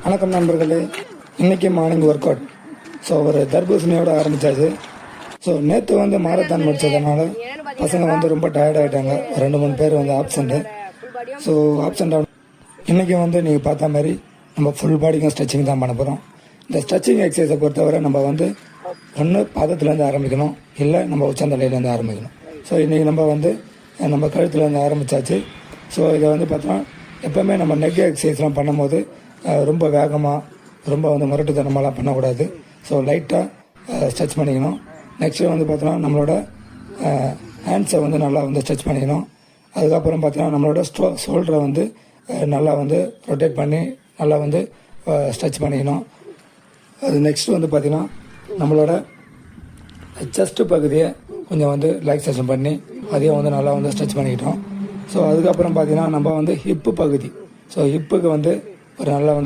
வணக்கம் நண்பர்களே, இன்றைக்கி மார்னிங் ஒர்க் அவுட். ஸோ ஒரு தர்பூசணியோடு ஆரம்பித்தாச்சு. ஸோ நேற்று வந்து மாரத்தான் முடித்ததுனால பசங்க வந்து ரொம்ப டயர்ட் ஆகிட்டாங்க. 2-3 பேர் வந்து ஆப்சண்ட்டு. ஸோ ஆப்சண்ட் ஆகும். இன்றைக்கி வந்து நீங்கள் பார்த்த மாதிரி நம்ம ஃபுல் பாடிக்கும் ஸ்ட்ரெச்சிங் தான் பண்ண போகிறோம். இந்த ஸ்ட்ரெச்சிங் எக்ஸசைஸை பொறுத்தவரை நம்ம வந்து ஒன்று பாதத்துலேருந்து ஆரம்பிக்கணும், இல்லை நம்ம உச்சந்தலையிலேருந்து ஆரம்பிக்கணும். ஸோ இன்றைக்கி நம்ம வந்து நம்ம கழுத்துலேருந்து ஆரம்பித்தாச்சு. ஸோ இதை வந்து பார்த்தோன்னா எப்போவுமே நம்ம நெக் எக்ஸசைஸ்லாம் பண்ணும்போது ரொம்ப வேகமாக ரொம்ப வந்து முரட்டுத்தனமாலாம் பண்ணக்கூடாது. ஸோ லைட்டாக ஸ்ட்ரெச் பண்ணிக்கணும். நெக்ஸ்ட்டு வந்து பார்த்தோன்னா நம்மளோட ஹேண்ட்ஸை வந்து நல்லா வந்து ஸ்ட்ரெச் பண்ணிக்கணும். அதுக்கப்புறம் பார்த்தீங்கன்னா நம்மளோட ஷோல்டரை வந்து நல்லா வந்து ரொட்டேட் பண்ணி நல்லா வந்து ஸ்ட்ரெச் பண்ணிக்கணும். அது நெக்ஸ்ட்டு வந்து பார்த்திங்கன்னா நம்மளோட செஸ்ட்டு பகுதியை கொஞ்சம் வந்து ரிலாக்ஸேஷன் பண்ணி அதையும் வந்து நல்லா வந்து ஸ்ட்ரெச் பண்ணிக்கிட்டோம். ஸோ அதுக்கப்புறம் பார்த்திங்கன்னா நம்ம வந்து ஹிப்பு பகுதி, ஸோ ஹிப்புக்கு வந்து ஒரு நல்லா வந்து